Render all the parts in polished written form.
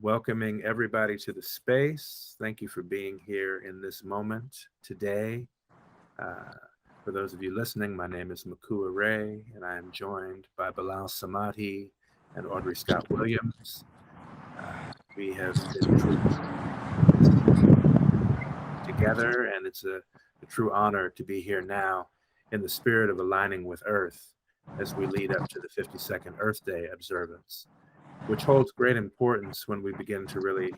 welcoming everybody to the space. Thank you for being here in this moment today. Uh, for those of you listening, my name is Mikuak, and I am joined by Bilal Samadhi and Audri Scott Williams. We have been together, and it's a true honor to be here now in the spirit of aligning with Earth as we lead up to the 52nd Earth Day Observance, which holds great importance when we begin to really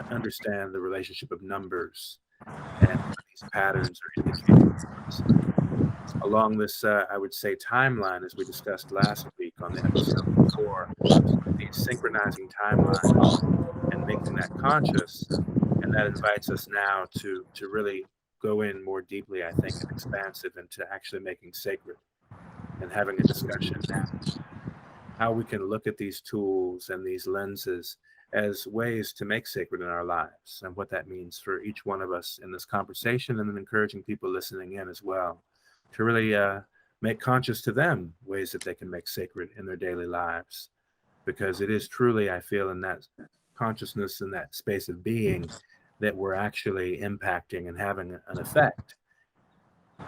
understand the relationship of numbers and what these patterns are indicating. Along this, I would say, timeline, as we discussed last week on the episode before, the synchronizing timeline and making that conscious, and that invites us now to really go in more deeply, I think, and expansive into actually making sacred and having a discussion now how we can look at these tools and these lenses as ways to make sacred in our lives and what that means for each one of us in this conversation, and then encouraging people listening in as well to really make conscious to them ways that they can make sacred in their daily lives. Because it is truly, I feel, in that consciousness, in that space of being, that we're actually impacting and having an effect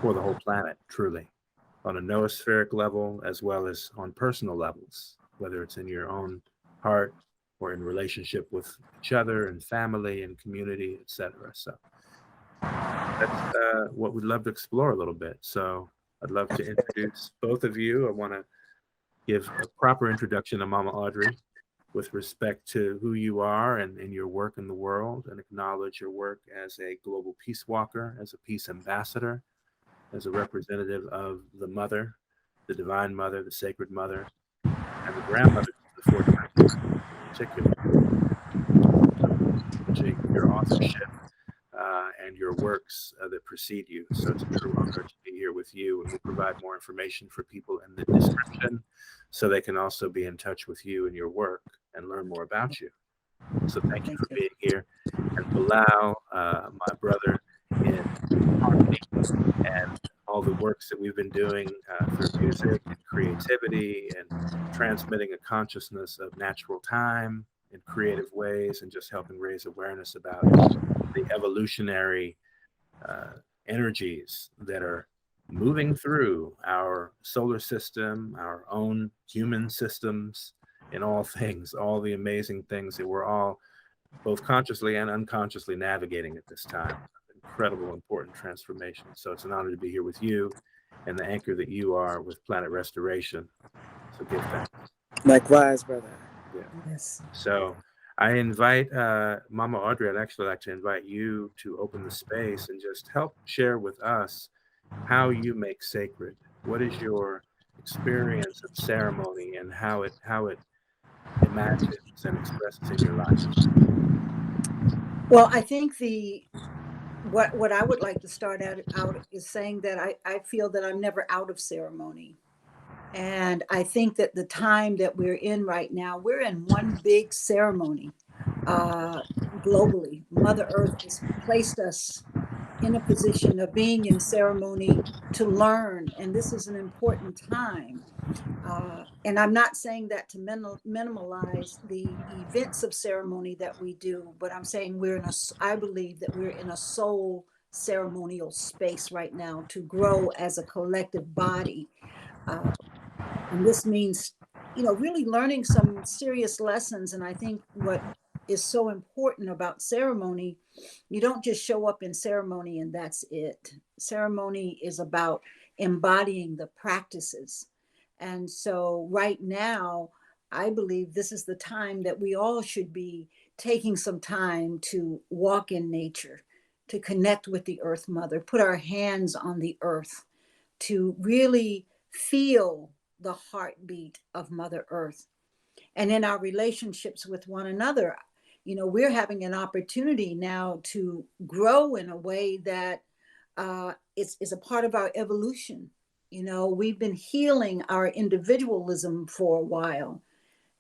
for the whole planet, truly, on a noospheric level as well as on personal levels, whether it's in your own heart or in relationship with each other and family and community, etc. So that's what we'd love to explore a little bit. So I'd love to introduce both of you. I want to give a proper introduction to Mama Audri with respect to who you are and your work in the world, and acknowledge your work as a global peace walker, as a peace ambassador, as a representative of the mother, the divine mother, the sacred mother, and the grandmother of the four dimensions in particular. Your authorship and your works that precede you. So it's a true honor to be here with you, and we'll provide more information for people in the description so they can also be in touch with you and your work and learn more about you. So thank you for being here. And Bilal, my brother in Harmony, and all the works that we've been doing through music and creativity and transmitting a consciousness of natural time in creative ways, and just helping raise awareness about the evolutionary energies that are moving through our solar system, our own human systems, in all things, all the amazing things that we're all both consciously and unconsciously navigating at this time. Incredible, important transformation. So it's an honor to be here with you and the anchor that you are with Planet Restoration. So give thanks. Likewise, brother. Yeah. Yes. So I invite Mama Audri, I'd actually like to invite you to open the space and just help share with us how you make sacred. What is your experience of ceremony and how it imagines and expresses in your life? Well, I think what I would like to start out is saying that I feel that I'm never out of ceremony. And I think that the time that we're in right now, we're in one big ceremony globally. Mother Earth has placed us in a position of being in ceremony to learn. And this is an important time. And I'm not saying that to minimalize the events of ceremony that we do, but I'm saying I believe that we're in a soul ceremonial space right now to grow as a collective body. And this means, really learning some serious lessons. And I think what is so important about ceremony, you don't just show up in ceremony and that's it. Ceremony is about embodying the practices. And so right now, I believe this is the time that we all should be taking some time to walk in nature, to connect with the Earth Mother, put our hands on the earth, to really feel the heartbeat of Mother Earth. And in our relationships with one another, we're having an opportunity now to grow in a way that is a part of our evolution. We've been healing our individualism for a while.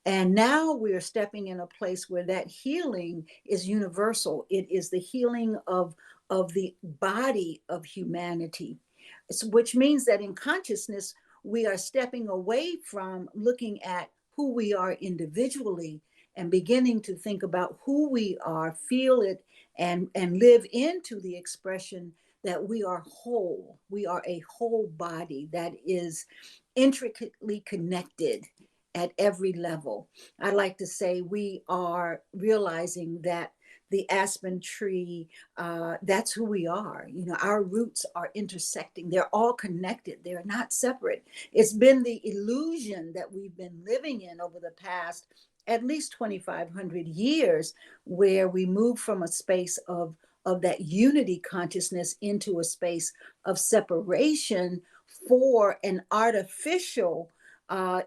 And now we're stepping in a place where that healing is universal. It is the healing of the body of humanity, which means that in consciousness, we are stepping away from looking at who we are individually and beginning to think about who we are, feel it, and live into the expression that we are whole. We are a whole body that is intricately connected at every level. I like to say we are realizing that the aspen tree, that's who we are. You know, our roots are intersecting. They're all connected. They're not separate. It's been the illusion that we've been living in over the past at least 2,500 years, where we move from a space of that unity consciousness into a space of separation for an artificial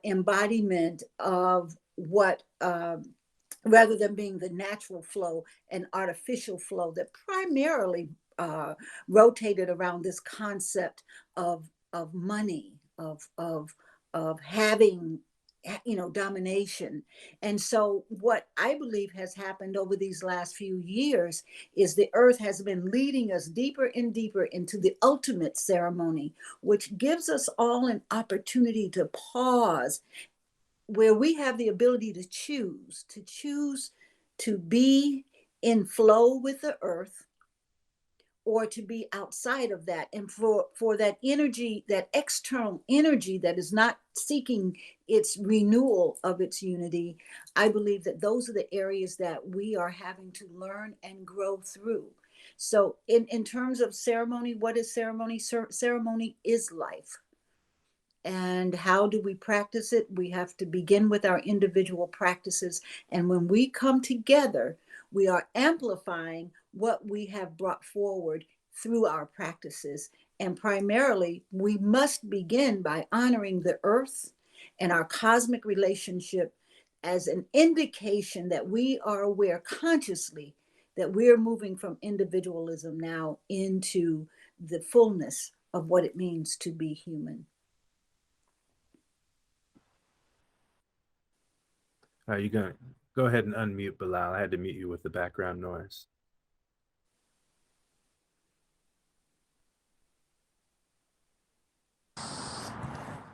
embodiment of what, rather than being the natural flow, an artificial flow that primarily rotated around this concept of money, of having, you know, domination. And so what I believe has happened over these last few years is the earth has been leading us deeper and deeper into the ultimate ceremony, which gives us all an opportunity to pause, where we have the ability to choose to be in flow with the earth, or to be outside of that. And for that energy, that external energy that is not seeking its renewal of its unity, I believe that those are the areas that we are having to learn and grow through. So in terms of ceremony, what is ceremony? Ceremony is life. And how do we practice it? We have to begin with our individual practices. And when we come together, we are amplifying what we have brought forward through our practices. And primarily, we must begin by honoring the earth and our cosmic relationship as an indication that we are aware consciously that we're moving from individualism now into the fullness of what it means to be human. Are you going to go ahead and unmute Bilal? I had to mute you with the background noise.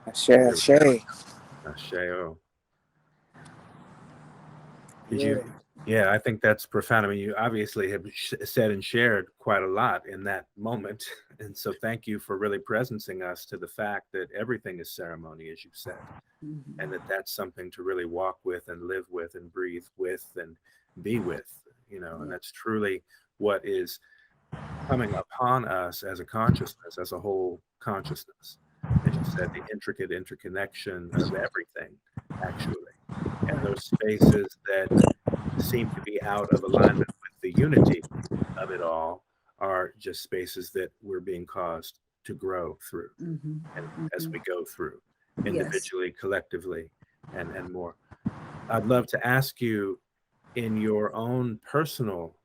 Ashe. Asheo. Yeah. Yeah, I think that's profound. I mean, you obviously have said and shared quite a lot in that moment. And so thank you for really presencing us to the fact that everything is ceremony, as you said, and that that's something to really walk with and live with and breathe with and be with, you know, and that's truly what is coming upon us as a consciousness, as a whole consciousness. As you said, the intricate interconnection of everything, actually. And those spaces that seem to be out of alignment with the unity of it all are just spaces that we're being caused to grow through, and as we go through individually, collectively, and more. I'd love to ask you, in your own personal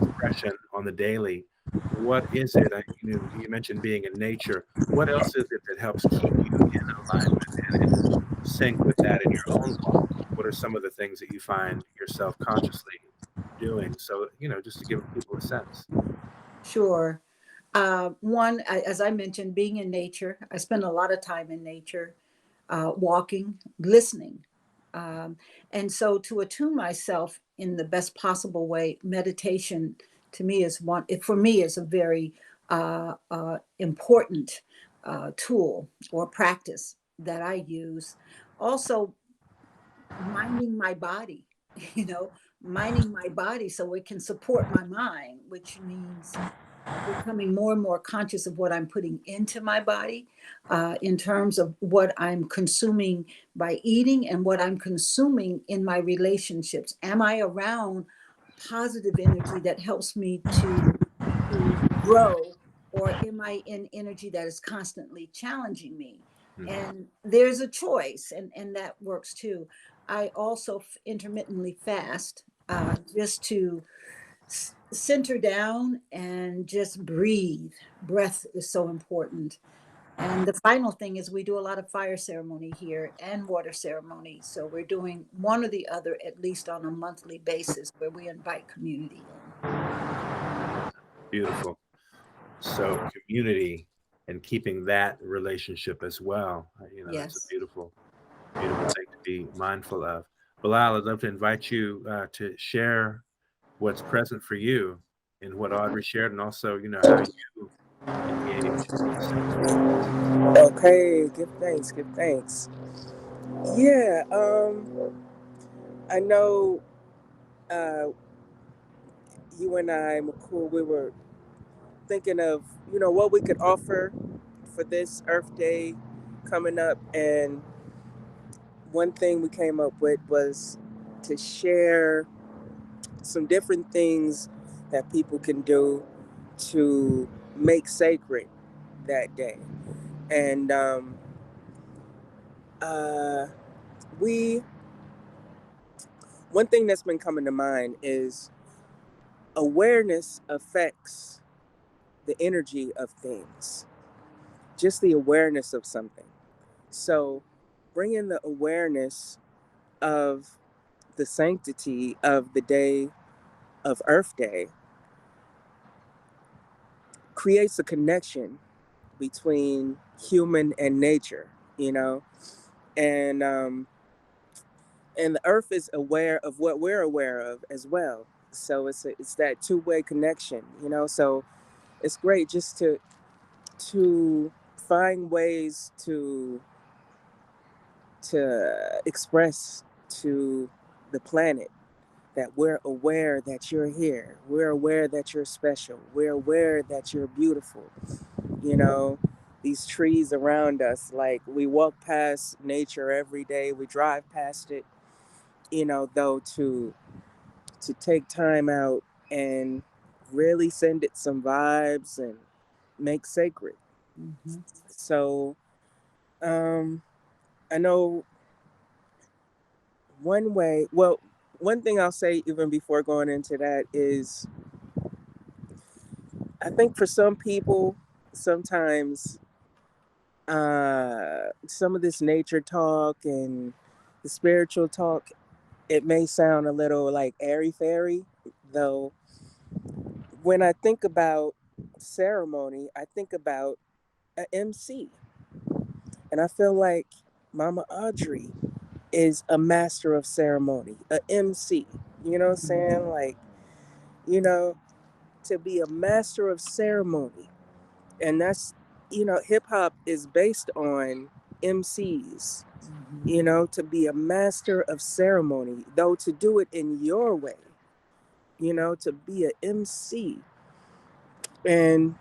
expression on the daily, what is it? You mentioned being in nature. What else is it that helps keep you in alignment and in sync with that in your own walk? What are some of the things that you find yourself consciously doing? So, you know, just to give people a sense. Sure. One, as I mentioned, being in nature. I spend a lot of time in nature, walking, listening. And so to attune myself in the best possible way, meditation to me is for me is a very important tool or practice that I use. Also, minding my body, you know, minding my body so it can support my mind, which means becoming more and more conscious of what I'm putting into my body, in terms of what I'm consuming by eating and what I'm consuming in my relationships. Am I around positive energy that helps me to grow, or am I in energy that is constantly challenging me? And there's a choice, and that works too. I also intermittently fast, just to center down and just breathe. Breath is so important. And the final thing is we do a lot of fire ceremony here and water ceremony. So we're doing one or the other, at least on a monthly basis, where we invite community in. Beautiful. So community and keeping that relationship as well, you know, Yes. it's a beautiful thing to be mindful of. Bilal, I'd love to invite you to share what's present for you in what Audri shared, and also, how you engage in these experiences. Okay, give thanks, give thanks. Yeah, I know you and I, Mikuak, we were thinking of, what we could offer for this Earth Day coming up. And one thing we came up with was to share some different things that people can do to make sacred that day. And uh, we, one thing that's been coming to mind is awareness affects the energy of things, just the awareness of something. So bring in the awareness of the sanctity of the day of Earth Day creates a connection between human and nature, you know, and and the Earth is aware of what we're aware of as well. So it's that two-way connection, you know. So it's great just to find ways to express to the planet that we're aware that you're here. We're aware that you're special. We're aware that you're beautiful. You know, these trees around us, like we walk past nature every day, we drive past it, though to take time out and really send it some vibes and make sacred. Mm-hmm. So, I know one thing I'll say even before going into that is I think for some people, sometimes some of this nature talk and the spiritual talk, it may sound a little like airy fairy, though. When I think about ceremony, I think about a MC, and I feel like Mama Audri is a master of ceremony, a MC. You know what I'm saying? Like, you know, to be a master of ceremony. And that's, hip hop is based on MCs, Mm-hmm. to be a master of ceremony, though to do it in your way, to be a MC. And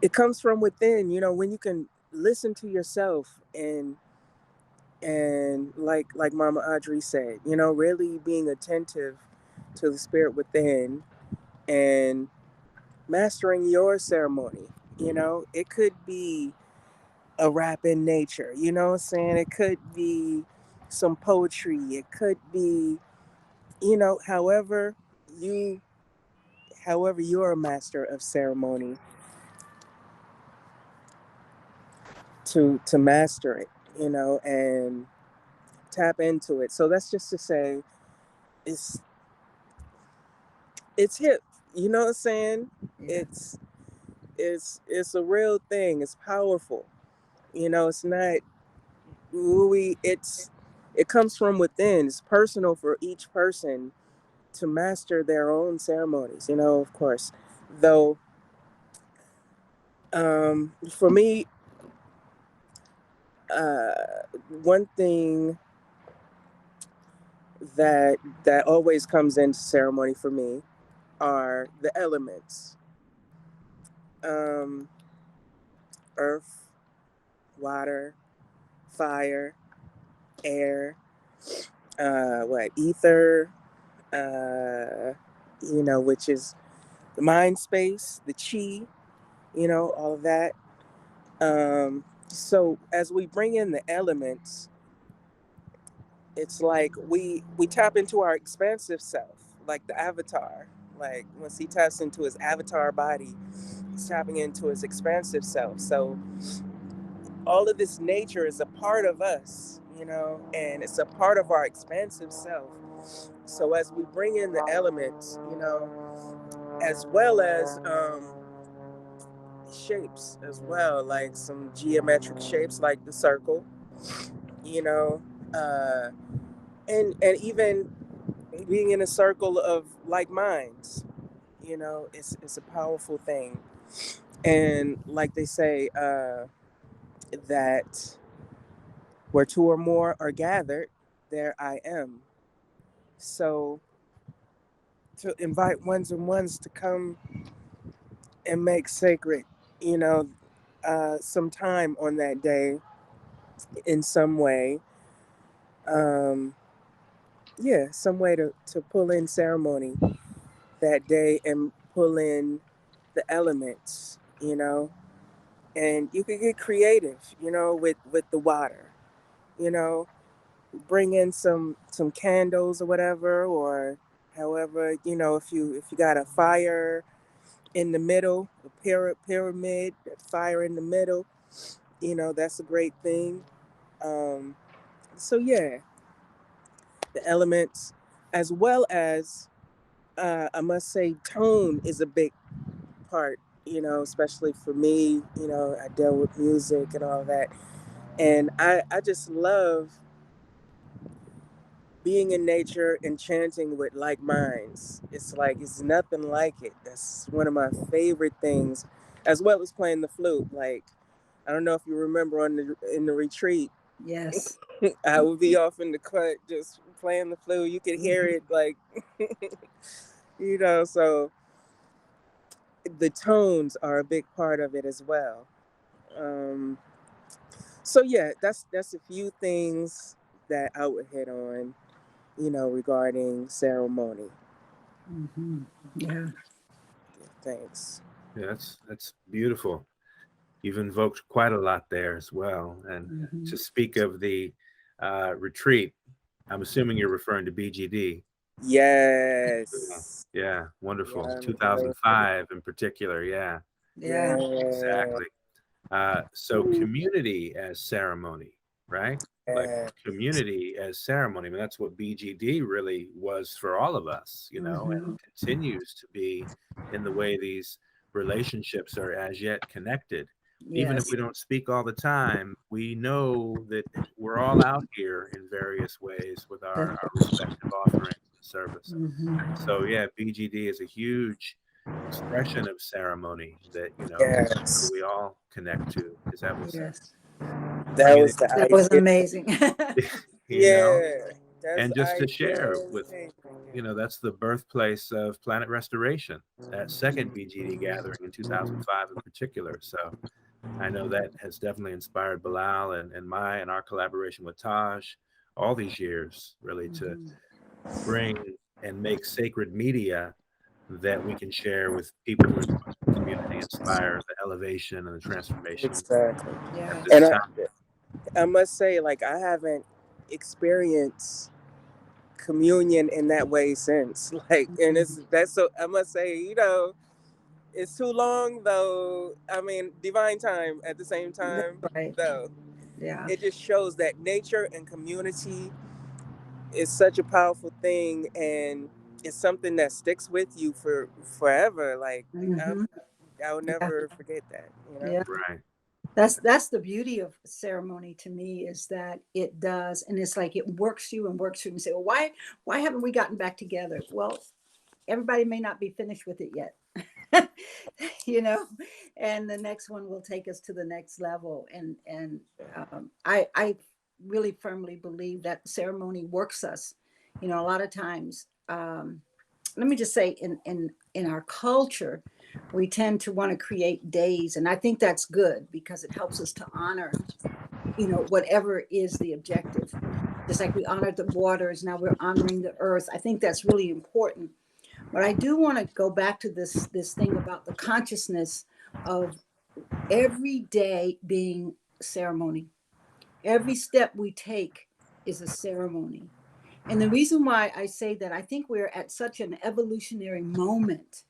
it comes from within, when you can listen to yourself and like Mama Audrey said, really being attentive to the spirit within and mastering your ceremony. It could be a rap in nature, you know what I'm saying? It could be some poetry. It could be, however you you're a master of ceremony to master it, and tap into it. So that's just to say it's it's hip, you know what I'm saying? Yeah. It's a real thing. It's powerful. It's not ooey, it comes from within. It's personal for each person to master their own ceremonies, of course. Though, for me, one thing that always comes into ceremony for me are the elements: um, earth, water, fire, air, ether, which is the mind space, the chi, all of that. So as we bring in the elements, it's like we tap into our expansive self, like the avatar. Like once he taps into his avatar body, he's tapping into his expansive self. So all of this nature is a part of us, and it's a part of our expansive self. So as we bring in the elements, as well as shapes as well, like some geometric shapes like the circle, you know, uh, and even being in a circle of like minds, you know, it's a powerful thing. And like they say, that where two or more are gathered, there I am. So to invite ones and ones to come and make sacred, you know, some time on that day in some way, um, yeah, some way to pull in ceremony that day and pull in the elements, you know, and you could get creative, you know, with the water, you know, bring in some candles or whatever, or however, you know, if you got a fire in the middle, a pyramid, that fire in the middle, you know, that's a great thing. Um, so yeah, the elements, as well as I must say, tone is a big part. You know, especially for me. You know, I deal with music and all that, and I just love being in nature and chanting with like minds. It's like it's nothing like it. That's one of my favorite things, as well as playing the flute. Like I don't know if you remember in the retreat, Yes. I would be off in the cut just playing the flute. You could hear it like, you know. So the tones are a big part of it as well. Um, so yeah, that's a few things that I would hit on, you know, regarding ceremony. Mm-hmm. Yeah. Thanks. Yeah, that's beautiful. You've invoked quite a lot there as well. And Mm-hmm. to speak of the retreat, I'm assuming you're referring to BGD. Yes. Yeah, wonderful. Yeah. 2005 in particular. Yeah, Yeah. Yeah. exactly. So community as ceremony, right? Like Yeah. community as ceremony. I mean, that's what BGD really was for all of us, you know, and Mm-hmm. continues to be in the way these relationships are as yet connected. Even if Yes. we don't speak all the time, we know that we're all out here in various ways with our respective offerings and service. Mm-hmm. So yeah, BGD is a huge expression of ceremony that, you know, Yes. we all connect to, because that was, Yes. I That mean, was the That was idea. amazing. you know, Yeah. That's and the just to share idea. with, you know, that's the birthplace of Planet Restoration, that second BGD gathering in 2005 in particular. So I know that has definitely inspired Bilal and our collaboration with Taj all these years, really, to Mm-hmm. bring and make sacred media that we can share with people who are in the community, inspire the elevation and the transformation Exactly. at Yes. this And time. I must say, like, I haven't experienced communion in that way since. Like, and Mm-hmm. that's so, I must say, you know, it's too long though. I mean, divine time at the same That's time right. though. Yeah. It just shows that nature and community is such a powerful thing, and it's something that sticks with you for forever. Like, Mm-hmm. I'll Yeah. never forget that, you know? Yeah. Right. That's the beauty of ceremony to me, is that it does, and it's like it works you and works you and say, well, why haven't we gotten back together? Well, everybody may not be finished with it yet. You know, and the next one will take us to the next level. And I really firmly believe that ceremony works us. You know, a lot of times, let me just say, in our culture, we tend to want to create days, and I think that's good because it helps us to honor, you know, whatever is the objective. Just like we honored the waters, now we're honoring the earth. I think that's really important. But I do want to go back to this thing about the consciousness of every day being ceremony. Every step we take is a ceremony. And the reason why I say that, I think we're at such an evolutionary moment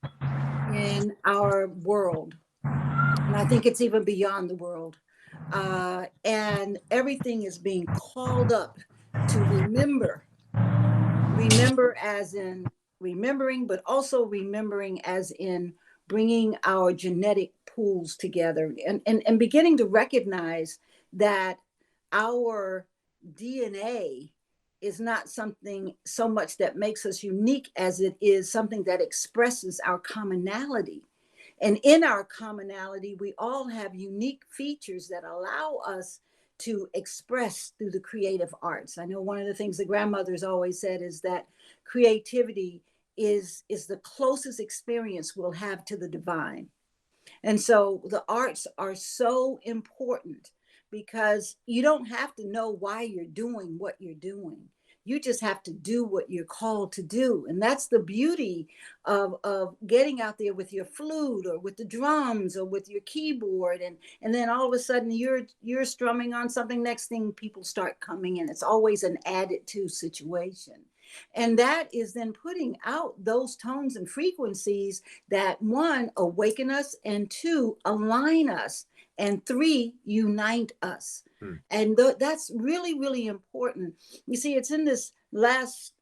in our world. And I think it's even beyond the world. And everything is being called up to remember. Remember as in remembering, but also remembering as in bringing our genetic pools together, and beginning to recognize that our DNA is not something so much that makes us unique as it is something that expresses our commonality. And in our commonality, we all have unique features that allow us to express through the creative arts. I know one of the things the grandmothers always said is that creativity is the closest experience we'll have to the divine. And so the arts are so important because you don't have to know why you're doing what you're doing. You just have to do what you're called to do. And that's the beauty of getting out there with your flute or with the drums or with your keyboard. And then all of a sudden you're strumming on something. Next thing, people start coming in. It's always an added to situation. And that is then putting out those tones and frequencies that, one, awaken us, and two, align us, and three, unite us. And that's really, really important. You see, it's in this last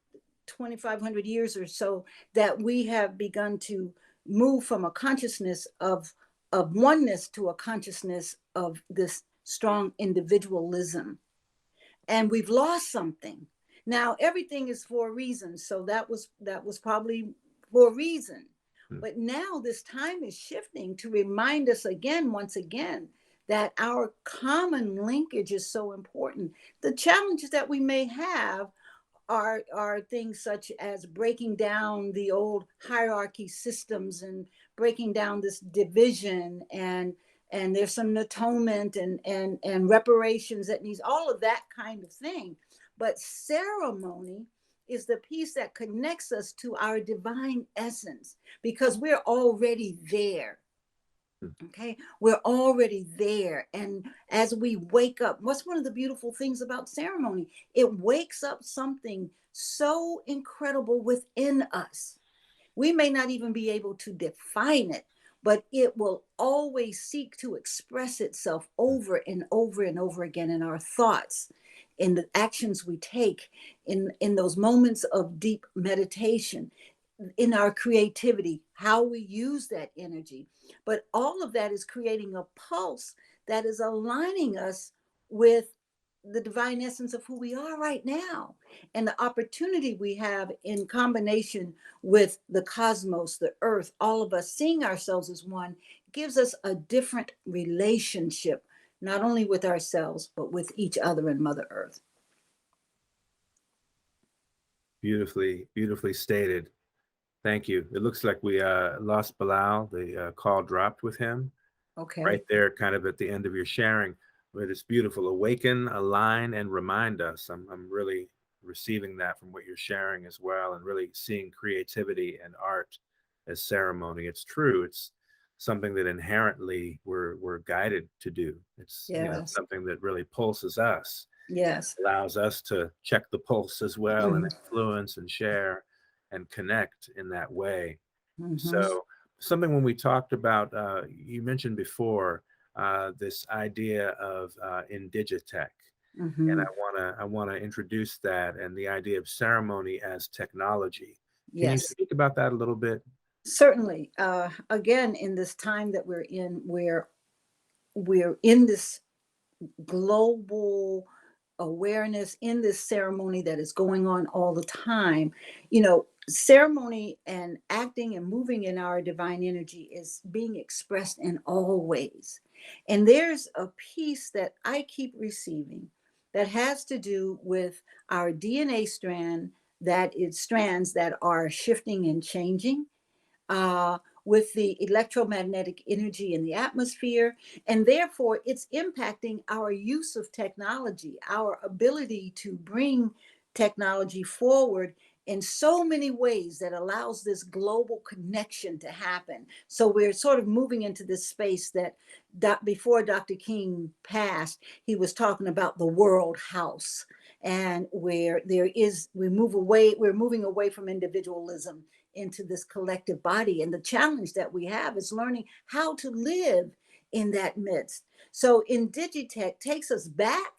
2,500 years or so that we have begun to move from a consciousness of oneness to a consciousness of this strong individualism. And we've lost something. Now, everything is for a reason. So that was probably for a reason. But now this time is shifting to remind us again, once again, that our common linkage is so important. The challenges that we may have are things such as breaking down the old hierarchy systems and breaking down this division, and there's some atonement and reparations that needs, all of that kind of thing. But ceremony is the piece that connects us to our divine essence, because we're already there. Okay, we're already there. And as we wake up, what's one of the beautiful things about ceremony? It wakes up something so incredible within us. We may not even be able to define it, but it will always seek to express itself over and over and over again in our thoughts, in the actions we take, in those moments of deep meditation, in our creativity, how we use that energy. But all of that is creating a pulse that is aligning us with the divine essence of who we are right now, and the opportunity we have in combination with the cosmos, the earth, all of us seeing ourselves as one, gives us a different relationship, not only with ourselves, but with each other and Mother Earth. Beautifully stated. Thank you. It looks like we lost Bilal. The call dropped with him. Okay. Right there, kind of at the end of your sharing, where it's beautiful. Awaken, align, and remind us. I'm really receiving that from what you're sharing as well, and really seeing creativity and art as ceremony. It's true. It's something that inherently we're guided to do. It's something that really pulses us. Yes. Allows us to check the pulse as well, and influence and share and connect in that way. So something when we talked about, you mentioned before, this idea of indigitech, and I want to introduce that, and the idea of ceremony as technology. Can you speak about that a little bit? Certainly. Again, in this time that we're in, where we're in this global awareness, in this ceremony that is going on all the time, ceremony and acting and moving in our divine energy is being expressed in all ways. And there's a piece that I keep receiving that has to do with our DNA strands that are shifting and changing, with the electromagnetic energy in the atmosphere. And therefore, it's impacting our use of technology, our ability to bring technology forward in so many ways that allows this global connection to happen. So we're sort of moving into this space that before Dr. King passed, he was talking about the world house, and where we're moving away from individualism into this collective body. And the challenge that we have is learning how to live in that midst. So Indigitech takes us back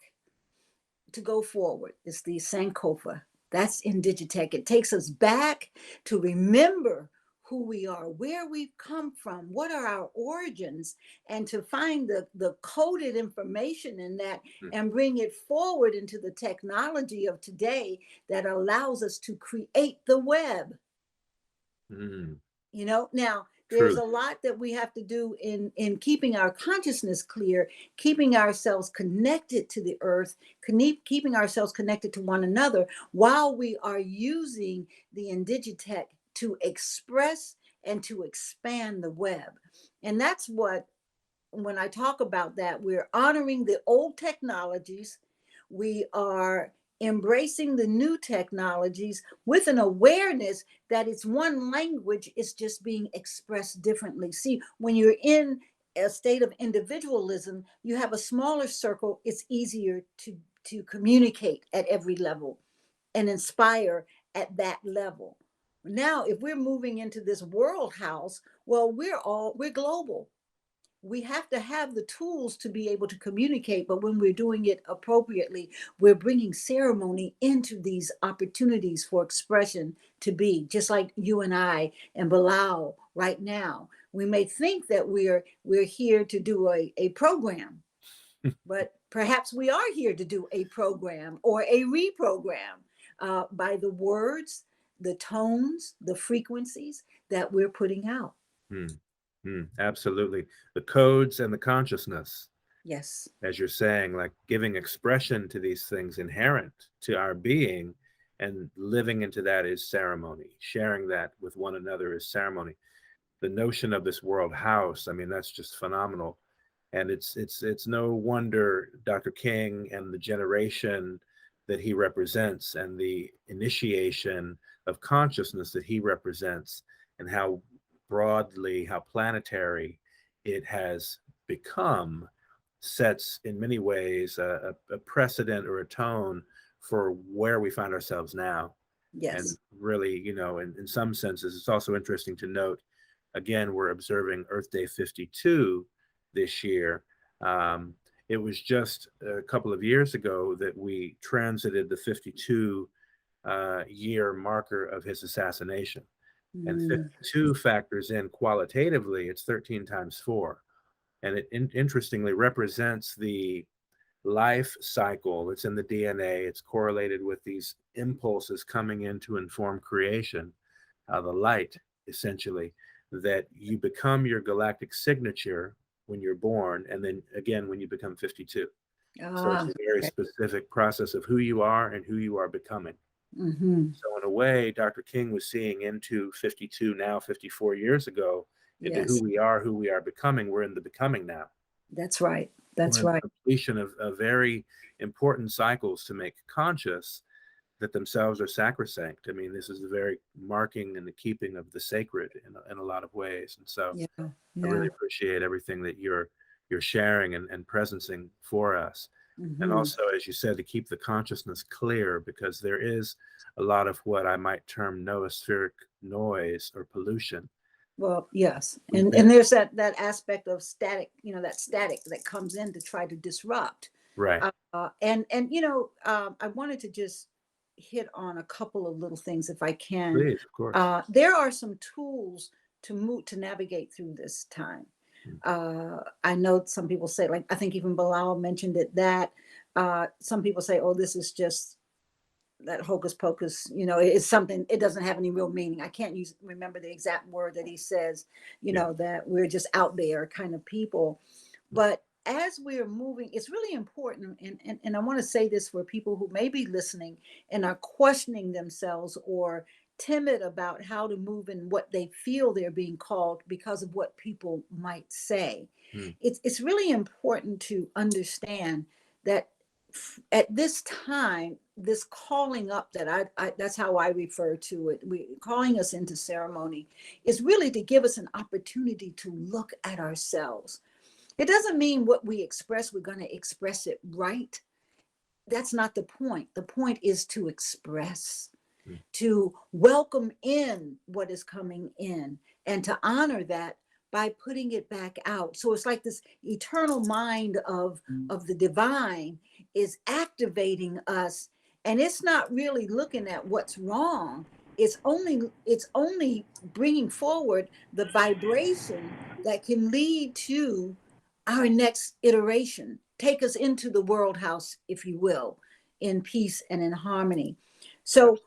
to go forward. It's the Sankofa. That's Indigitech. It takes us back to remember who we are, where we've come from, what are our origins, and to find the coded information in that and bring it forward into the technology of today that allows us to create the web. You know, now there's a lot that we have to do in keeping our consciousness clear, keeping ourselves connected to the earth, keeping ourselves connected to one another while we are using the Indigitech to express and to expand the web. And that's what, when I talk about that, we're honoring the old technologies. We are embracing the new technologies with an awareness that it's one language, it's just being expressed differently. See, when you're in a state of individualism, you have a smaller circle, it's easier to communicate at every level and inspire at that level. Now, if we're moving into this world house, well, we're global. We have to have the tools to be able to communicate, but when we're doing it appropriately, we're bringing ceremony into these opportunities for expression to be, just like you and I and Bilal right now. We may think that we're here to do a program, but perhaps we are here to do a program or a reprogram by the words, the tones, the frequencies that we're putting out. Absolutely. The codes and the consciousness. Yes. As you're saying, like giving expression to these things inherent to our being and living into that is ceremony. Sharing that with one another is ceremony. The notion of this world house, I mean, that's just phenomenal. And it's no wonder Dr. King and the generation that he represents and the initiation of consciousness that he represents and how broadly, how planetary it has become, sets in many ways a precedent or a tone for where we find ourselves now. Yes. And really, you know, in some senses, it's also interesting to note, again, we're observing Earth Day 52 this year. It was just a couple of years ago that we transited the 52 year marker of his assassination. And 52 factors in qualitatively, it's 13 times 4. And it interestingly represents the life cycle that's in the DNA. It's correlated with these impulses coming in to inform creation, the light, essentially, that you become your galactic signature when you're born, and then again when you become 52. So it's a very specific process of who you are and who you are becoming. So in a way, Dr. King was seeing into 52 now, 54 years ago, into who we are becoming. We're in the becoming now. That's right. That's We're in right. the completion of very important cycles to make conscious that themselves are sacrosanct. I mean, this is the very marking and the keeping of the sacred in a lot of ways. And so I really appreciate everything that you're sharing and presencing for us. And also, as you said, to keep the consciousness clear, because there is a lot of what I might term noospheric noise or pollution. Well, yes. And there's that aspect of static, you know, that static that comes in to try to disrupt. Right. And you know, I wanted to just hit on a couple of little things if I can. Please, of course. There are some tools to navigate through this time. I know some people say, like, I think even Bilal mentioned it, that some people say, oh, this is just that hocus pocus, you know, it's something, it doesn't have any real meaning. I can't remember the exact word that he says, you know, that we're just out there kind of people. But as we're moving, it's really important. And I want to say this for people who may be listening and are questioning themselves or timid about how to move and what they feel they're being called because of what people might say. It's really important to understand that at this time, this calling up that I that's how I refer to it, calling us into ceremony is really to give us an opportunity to look at ourselves. It doesn't mean what we express, we're going to express it right. That's not the point. The point is to express, to welcome in what is coming in, and to honor that by putting it back out. So it's like this eternal mind of the divine is activating us, and it's not really looking at what's wrong. it's only bringing forward the vibration that can lead to our next iteration, take us into the world house, if you will, in peace and in harmony. So,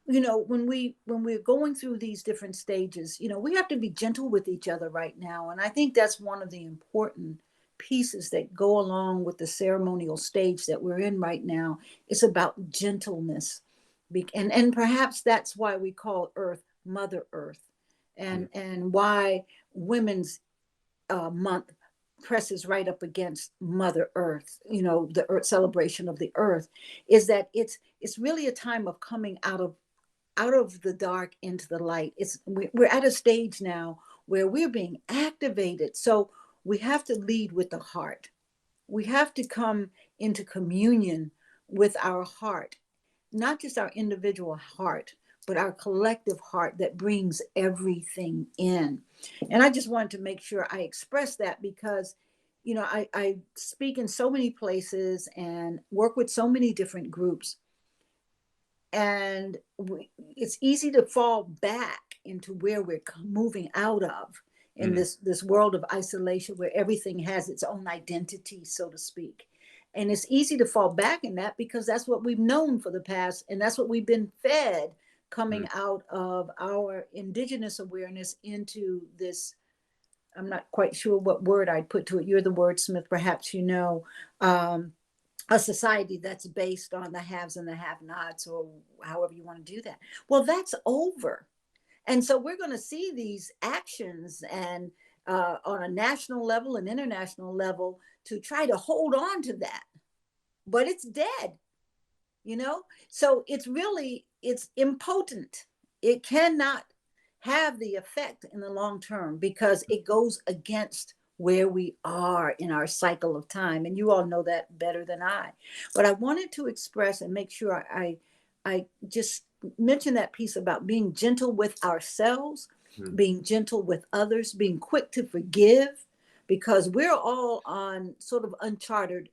Absolutely. when we're going through these different stages, we have to be gentle with each other right now. And I think that's one of the important pieces that go along with the ceremonial stage that we're in right now. It's about gentleness. And perhaps that's why we call Earth Mother Earth, and why Women's Month presses right up against Mother Earth, the Earth celebration of the Earth, is that it's really a time of coming out of the dark into the light. We're at a stage now where we're being activated. So we have to lead with the heart. We have to come into communion with our heart, not just our individual heart, but our collective heart that brings everything in. And I just wanted to make sure I express that because, I speak in so many places and work with so many different groups. And it's easy to fall back into where we're moving out of in this world of isolation where everything has its own identity, so to speak. And it's easy to fall back in that because that's what we've known for the past, and that's what we've been fed coming out of our indigenous awareness into this. I'm not quite sure what word I'd put to it. You're the wordsmith, perhaps a society that's based on the haves and the have-nots, or however you want to do that. Well, that's over. And so we're going to see these actions and on a national level and international level to try to hold on to that. But it's dead, So it's impotent. It cannot have the effect in the long term because it goes against where we are in our cycle of time. And you all know that better than I. But I wanted to express and make sure I just mention that piece about being gentle with ourselves, being gentle with others, being quick to forgive, because we're all on sort of uncharted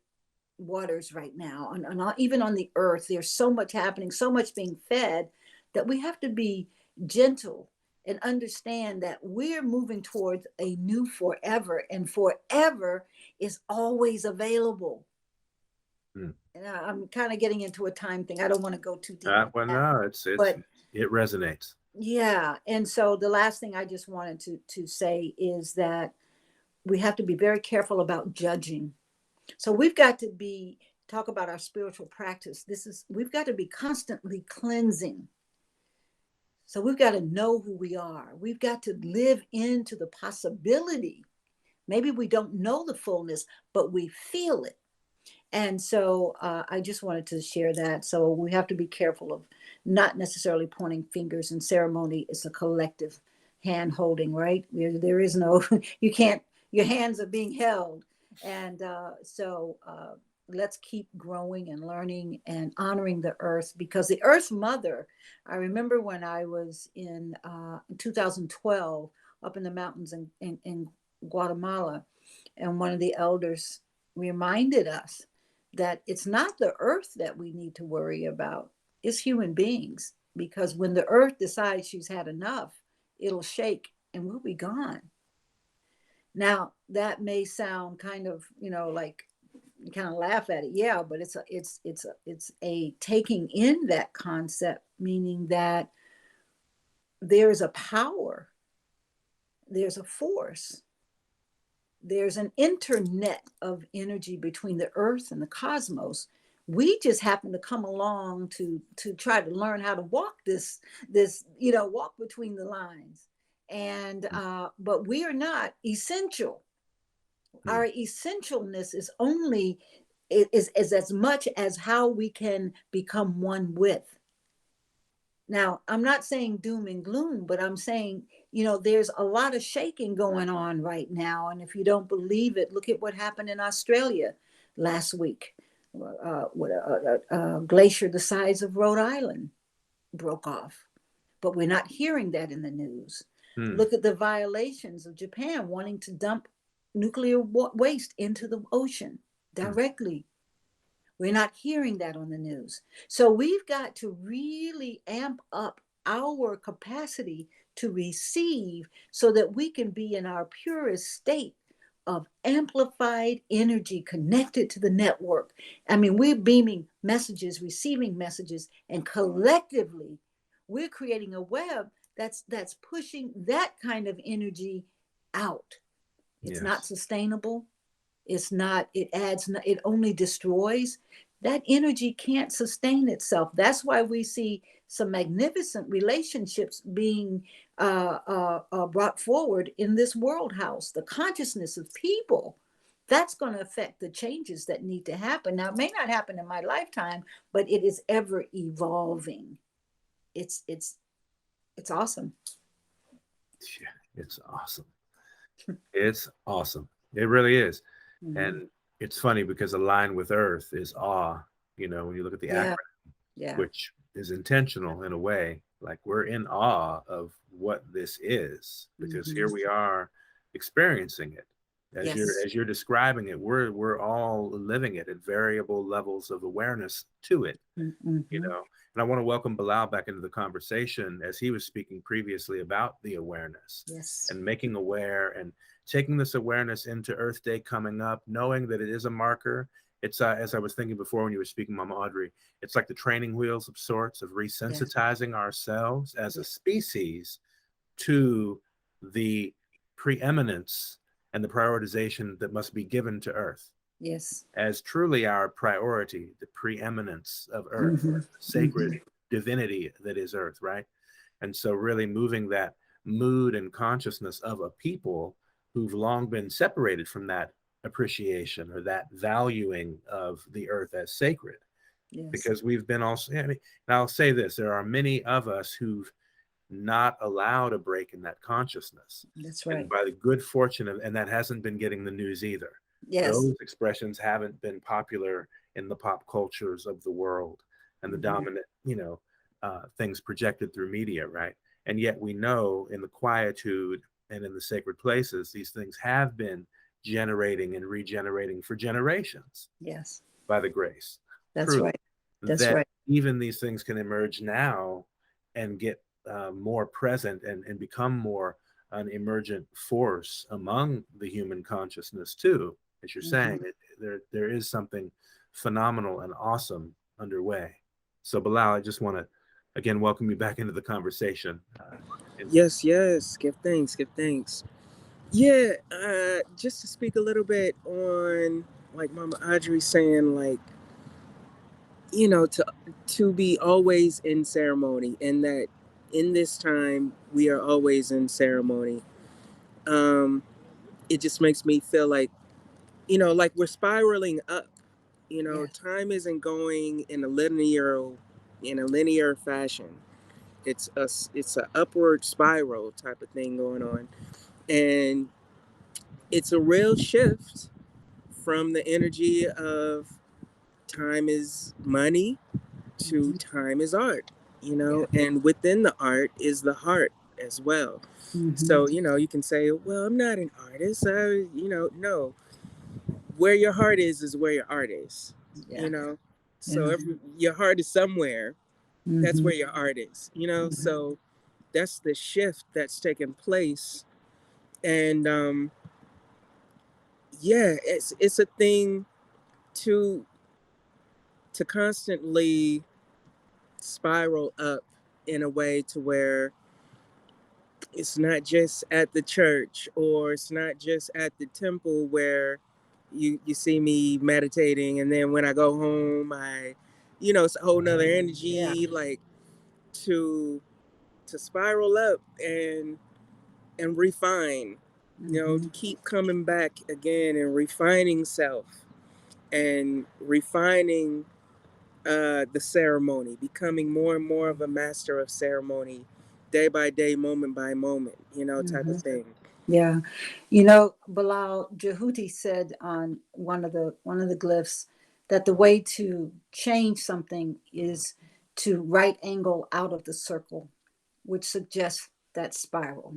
waters right now. And even on the earth, there's so much happening, so much being fed, that we have to be gentle and understand that we're moving towards a new forever, and forever is always available. And I'm kind of getting into a time thing. I don't want to go too deep. Well, no, it resonates. Yeah. And so the last thing I just wanted to say is that we have to be very careful about judging. So we've got to talk about our spiritual practice. We've got to be constantly cleansing. So we've got to know who we are. We've got to live into the possibility. Maybe we don't know the fullness, but we feel it. And so I just wanted to share that. So we have to be careful of not necessarily pointing fingers. And ceremony is a collective hand holding, right? There is no, your hands are being held. And so let's keep growing and learning and honoring the earth, because the Earth Mother, I remember when I was in 2012 up in the mountains in Guatemala, and one of the elders reminded us that it's not the earth that we need to worry about, it's human beings, because when the earth decides she's had enough, it'll shake and we'll be gone. Now, that may sound kind of, like you kind of laugh at it. Yeah, but it's a taking in that concept, meaning that there's a power, there's a force, there's an internet of energy between the earth and the cosmos. We just happen to come along to try to learn how to walk this, walk between the lines. And but we are not essential. Our essentialness is only is as much as how we can become one with. Now, I'm not saying doom and gloom, but I'm saying, there's a lot of shaking going on right now. And if you don't believe it, look at what happened in Australia last week. A glacier the size of Rhode Island broke off. But we're not hearing that in the news. Look at the violations of Japan wanting to dump nuclear waste into the ocean directly. We're not hearing that on the news. So we've got to really amp up our capacity to receive so that we can be in our purest state of amplified energy connected to the network. I mean, we're beaming messages, receiving messages, and collectively we're creating a web that's pushing that kind of energy out. It's Yes. not sustainable. It's not, it only destroys. That energy can't sustain itself. That's why we see some magnificent relationships being brought forward in this world house. The consciousness of people, that's going to affect the changes that need to happen. Now, it may not happen in my lifetime, but it is ever evolving. It's awesome. Yeah, it's awesome. It's awesome. It really is. Mm-hmm. And it's funny because aligned with Earth is awe. You know, when you look at the acronym, which is intentional in a way, like we're in awe of what this is, because here we are experiencing it. As you're describing it, we're all living it at variable levels of awareness to it. You know. And I want to welcome Bilal back into the conversation as he was speaking previously about the awareness and making aware and taking this awareness into Earth Day coming up, knowing that it is a marker. It's as I was thinking before when you were speaking, Mama Audri, it's like the training wheels of sorts of resensitizing ourselves as a species to the preeminence and the prioritization that must be given to Earth. Yes. As truly our priority, the preeminence of Earth, sacred divinity that is Earth, right? And so really moving that mood and consciousness of a people who've long been separated from that appreciation or that valuing of the Earth as sacred. Because we've been also, I mean, and I'll say this, there are many of us who've not allowed a break in that consciousness. That's right. And by the good fortune of, and that hasn't been getting the news either. Those expressions haven't been popular in the pop cultures of the world and the dominant, things projected through media, right? And yet we know in the quietude and in the sacred places, these things have been generating and regenerating for generations. Yes. By the grace. That's right. That's right. Even these things can emerge now and get more present and become more an emergent force among the human consciousness too. As you're saying, there is something phenomenal and awesome underway. So Bilal, I just want to again welcome you back into the conversation. Yes. Give thanks. Yeah, just to speak a little bit on like Mama Audri saying, like, to be always in ceremony, and that in this time we are always in ceremony. It just makes me feel like, like we're spiraling up. Time isn't going in a linear fashion. It's a upward spiral type of thing going on, and it's a real shift from the energy of time is money to time is art, and within the art is the heart as well. So, you can say, well, I'm not an artist. No. Where your heart is where your art is, So if your heart is somewhere, that's where your art is, So that's the shift that's taking place. And it's a thing to constantly spiral up in a way to where it's not just at the church or it's not just at the temple where you see me meditating, and then when I go home it's a whole nother energy, like to spiral up and refine, to keep coming back again and refining self and refining the ceremony, becoming more and more of a master of ceremony, day by day, moment by moment, type of thing. Yeah. Bilal, Jehuti said on one of the glyphs that the way to change something is to right angle out of the circle, which suggests that spiral.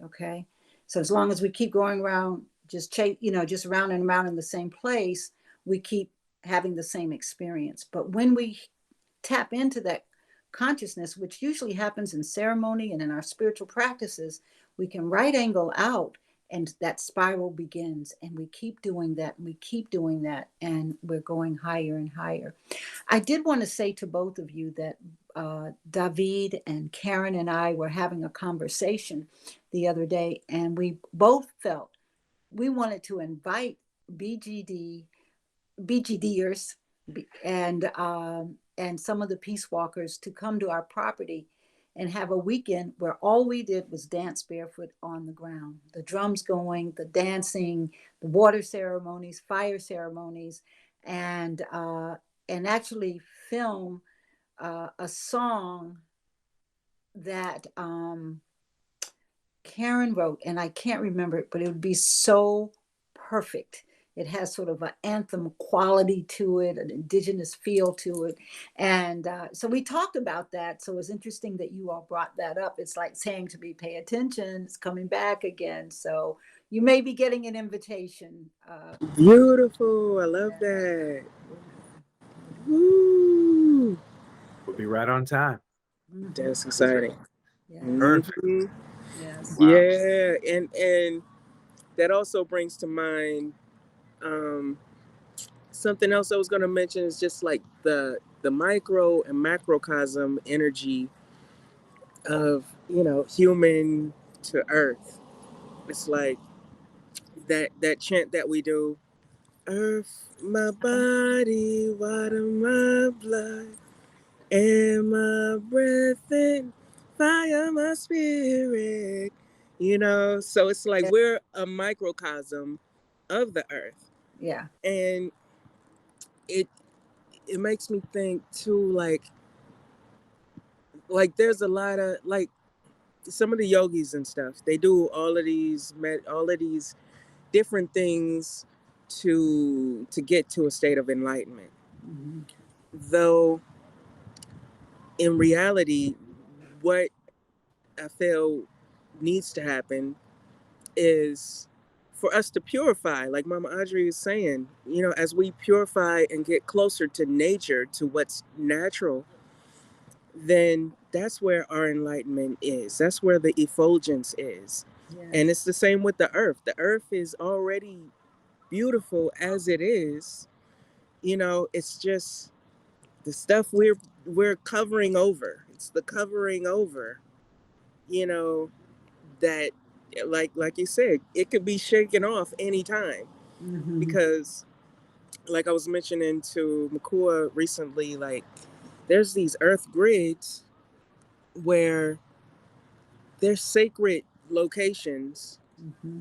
Okay. So as long as we keep going around, just round and round in the same place, we keep having the same experience. But when we tap into that consciousness, which usually happens in ceremony and in our spiritual practices, we can right angle out, and that spiral begins, and we keep doing that, and we keep doing that, and we're going higher and higher. I did want to say to both of you that David and Karen and I were having a conversation the other day, and we both felt we wanted to invite BGDers and some of the peace walkers to come to our property and have a weekend where all we did was dance barefoot on the ground. The drums going, the dancing, the water ceremonies, fire ceremonies, and actually film a song that Karen wrote, and I can't remember it, but it would be so perfect. It has sort of an anthem quality to it, an indigenous feel to it. And so we talked about that. So it's interesting that you all brought that up. It's like saying to me, pay attention, it's coming back again. So you may be getting an invitation. Beautiful. I love that. Woo. We'll be right on time. That's exciting. Yeah. Perfect. Mhm. Yes. Wow. Yeah, and that also brings to mind something else I was going to mention is just like the micro and macrocosm energy of human to earth. It's like that chant that we do: Earth, my body, water, my blood, and my breath and fire, my spirit. So it's like we're a microcosm of the earth, Yeah. and it makes me think too, like there's a lot of like some of the yogis and stuff. They do all of these different things to get to a state of enlightenment. Mm-hmm. Though in reality, what I feel needs to happen is for us to purify, like Mama Audrey is saying, as we purify and get closer to nature, to what's natural, then that's where our enlightenment is. That's where the effulgence is. Yes. And it's the same with the earth. The earth is already beautiful as it is. It's just the stuff we're covering over. It's the covering over, that like you said, it could be shaken off anytime. Mm-hmm. Because like I was mentioning to Mikuak recently, like there's these earth grids where there's sacred locations Mm-hmm.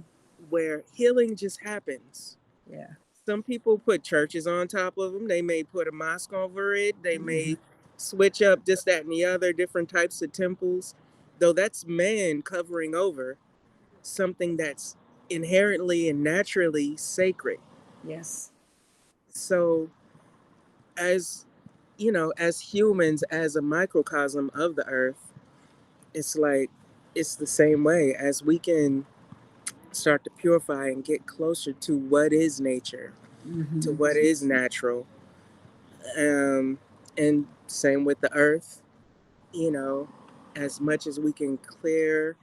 where healing just happens. Yeah. Some people put churches on top of them. They may put a mosque over it. They Mm-hmm. may switch up this, that, and the other, different types of temples. Though that's man covering over something that's inherently and naturally sacred. Yes. So as as humans, as a microcosm of the earth, it's like it's the same way. As we can start to purify and get closer to what is nature, Mm-hmm. to what is natural, and same with the earth, as much as we can clear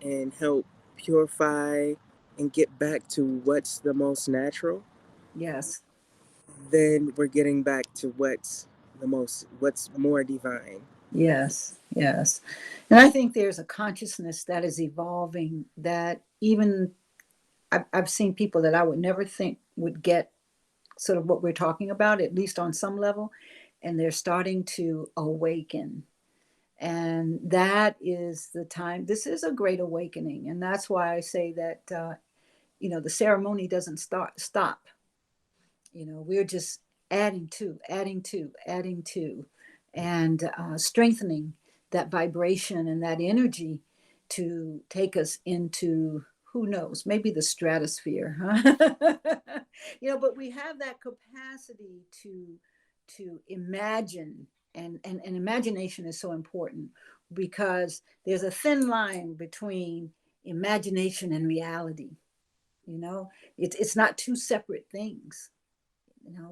and help purify and get back to what's the most natural, Yes. then we're getting back to what's more divine. Yes. Yes. And I think there's a consciousness that is evolving that even I've seen people that I would never think would get sort of what we're talking about, at least on some level, and they're starting to awaken. And that is the time. This is a great awakening. And that's why I say that, the ceremony doesn't stop. We're just adding to, adding to, adding to, and strengthening that vibration and that energy to take us into, who knows, maybe the stratosphere, huh? But we have that capacity to imagine, and imagination is so important because there's a thin line between imagination and reality. It's not two separate things.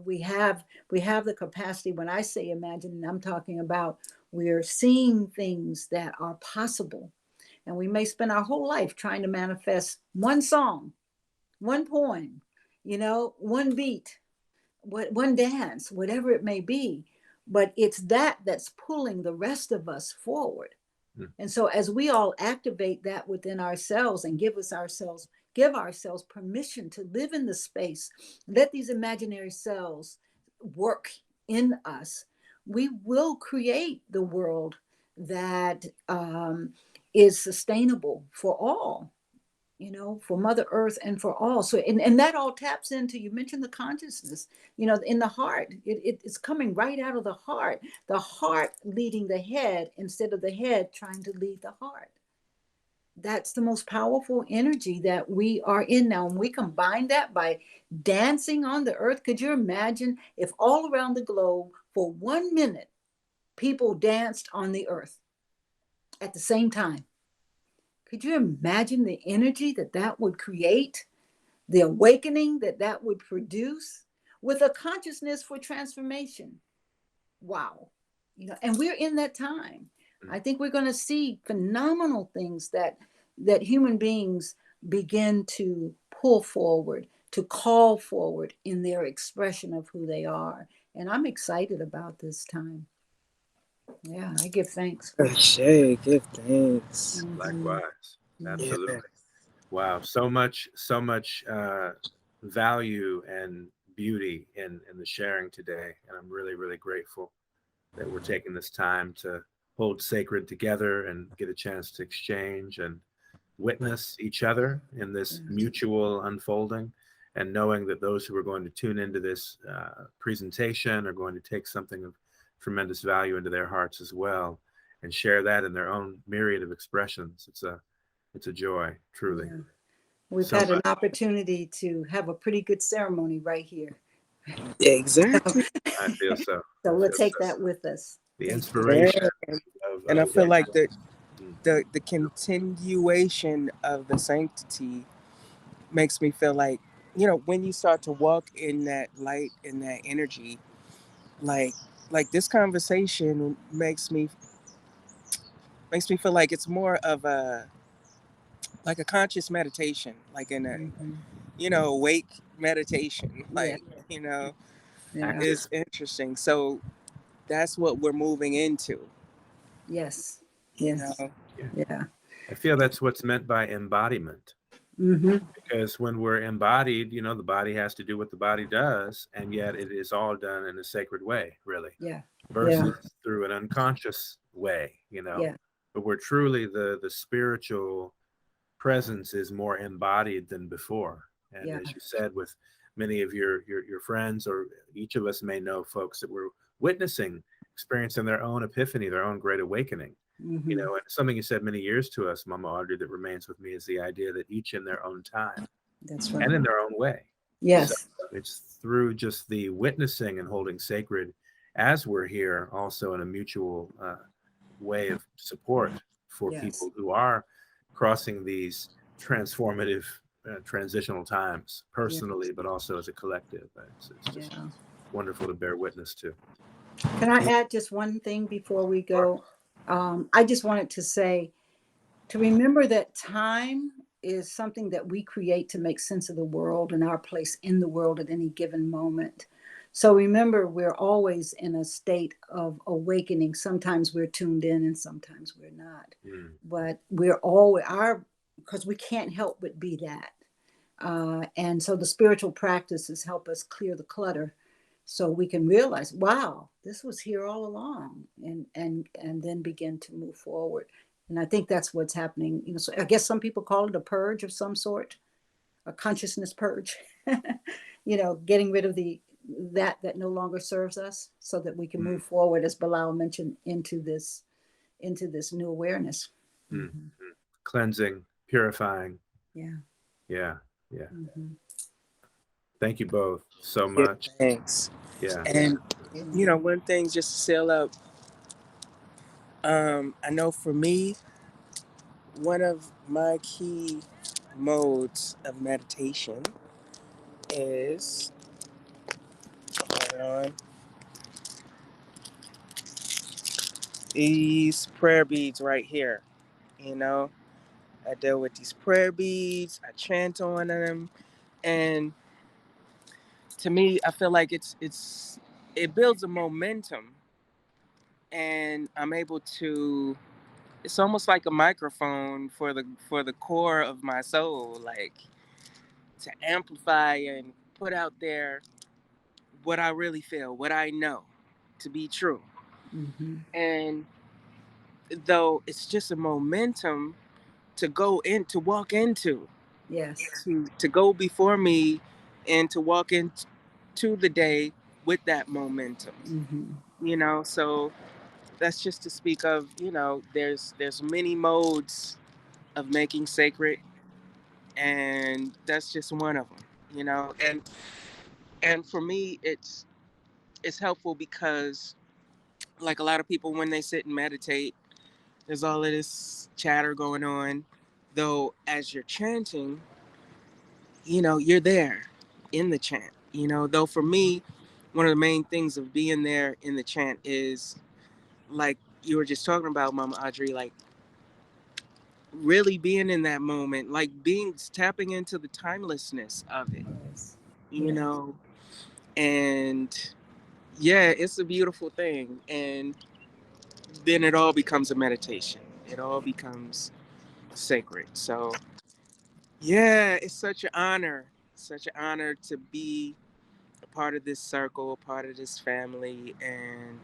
We have the capacity. When I say imagine, I'm talking about we're seeing things that are possible. And we may spend our whole life trying to manifest one song, one poem, one beat, one dance, whatever it may be. But it's that's pulling the rest of us forward. And so as we all activate that within ourselves and give ourselves permission to live in the space, let these imaginary cells work in us, we will create the world that is sustainable for all, for Mother Earth and for all. So, and that all taps into, you mentioned the consciousness, in the heart. It's coming right out of the heart leading the head instead of the head trying to lead the heart. That's the most powerful energy that we are in now. And we combine that by dancing on the earth. Could you imagine if all around the globe for 1 minute, people danced on the earth at the same time? Could you imagine the energy that would create, the awakening that would produce with a consciousness for transformation? Wow. And we're in that time. I think we're going to see phenomenal things that human beings begin to pull forward, to call forward in their expression of who they are. And I'm excited about this time. Yeah, I give thanks. Shay, give thanks. Likewise. Absolutely. Yeah. Wow. So much value and beauty in the sharing today. And I'm really, really grateful that we're taking this time to hold sacred together and get a chance to exchange and witness each other in this mutual unfolding, and knowing that those who are going to tune into this presentation are going to take something of tremendous value into their hearts as well and share that in their own myriad of expressions. It's a joy, truly. Yeah. We've had an opportunity to have a pretty good ceremony right here. Exactly. I feel so. So we'll take that with us. The inspiration. And I feel like the continuation of the sanctity makes me feel like, when you start to walk in that light, in that energy, like this conversation makes me feel like it's more of a conscious meditation, like in a awake meditation, it's interesting. So that's what we're moving into. Yes. Yeah. I feel that's what's meant by embodiment. Because when we're embodied, the body has to do what the body does, and yet it is all done in a sacred way, really. Yeah. Versus through an unconscious way, But we're truly the spiritual presence is more embodied than before. And as you said, with many of your friends, or each of us may know folks that were witnessing, experiencing their own epiphany, their own great awakening. And something you said many years to us, Mama Audri, that remains with me is the idea that each in their own time. That's right. And in their own way. Yes. So it's through just the witnessing and holding sacred as we're here, also in a mutual way of support for people who are crossing these transformative transitional times personally, but also as a collective. It's just wonderful to bear witness to. Can I add just one thing before we go? I just wanted to say, to remember that time is something that we create to make sense of the world and our place in the world at any given moment. So remember, we're always in a state of awakening. Sometimes we're tuned in and sometimes we're not. But we're always because we can't help but be that. And so the spiritual practices help us clear the clutter, so we can realize, wow, this was here all along, and then begin to move forward. And I think that's what's happening. So I guess some people call it a purge of some sort, a consciousness purge. Getting rid of that no longer serves us, so that we can move forward, as Bilal mentioned, into this new awareness. Cleansing, purifying. Yeah. Thank you both so much. Thanks. Yeah. And one thing just to seal up, I know for me, one of my key modes of meditation is on. These prayer beads right here, you know, I deal with these prayer beads, I chant on them, and to me, I feel like it builds a momentum, and I'm able to. It's almost like a microphone for the core of my soul, like to amplify and put out there what I really feel, what I know to be true. Mm-hmm. And though it's just a momentum to go in, to walk into, Yes. to go before me and to walk into the day with that momentum, Mm-hmm. you know. So that's just to speak of, you know, there's many modes of making sacred, and that's just one of them, you know. And for me, it's helpful because, like a lot of people, when they sit and meditate, there's all of this chatter going on, though as you're chanting, you know, you're there in the chant, you know. Though for me, one of the main things of being there in the chant is, like you were just talking about, Mama Audrey, like really being in that moment, like tapping into the timelessness of it, Yes. you Yes. know. And yeah, it's a beautiful thing. And then it all becomes a meditation, it all becomes sacred. So yeah, it's such an honor to be a part of this circle, a part of this family, and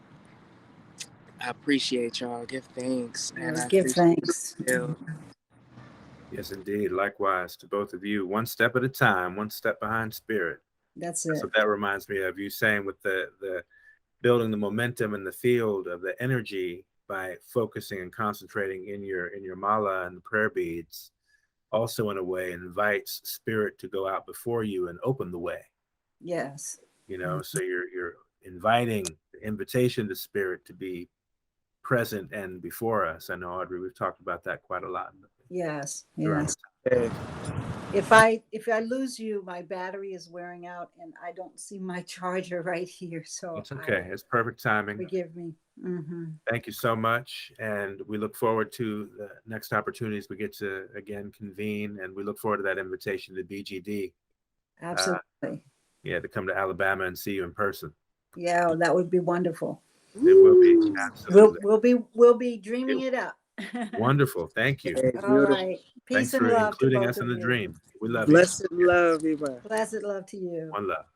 I appreciate y'all. Give thanks, and I Give appreciate thanks. you. Yes, indeed. Likewise to both of you. One step at a time, one step behind spirit. That's That's it. what that reminds me of. You saying with the building the momentum in the field of the energy by focusing and concentrating in your mala and the prayer beads, also in a way invites spirit to go out before you and open the way. Yes. You know, so you're inviting the invitation to spirit to be present and before us. I know, Audrey, we've talked about that quite a lot. Yes. Throughout Yes. Hey, If I lose you, my battery is wearing out, and I don't see my charger right here. So It's okay. It's perfect timing. forgive me. Mm-hmm. Thank you so much. And we look forward to the next opportunities we get to again convene. And we look forward to that invitation to BGD. Absolutely. Yeah, to come to Alabama and see you in person. Yeah, that would be wonderful. It will be. We'll Absolutely. we'll be dreaming it up. Wonderful. Thank you. hey, All beautiful. right. Peace Thanks and for love to including both us in of the you. dream. We love you. Blessed love, Eva. Blessed love to you. One love.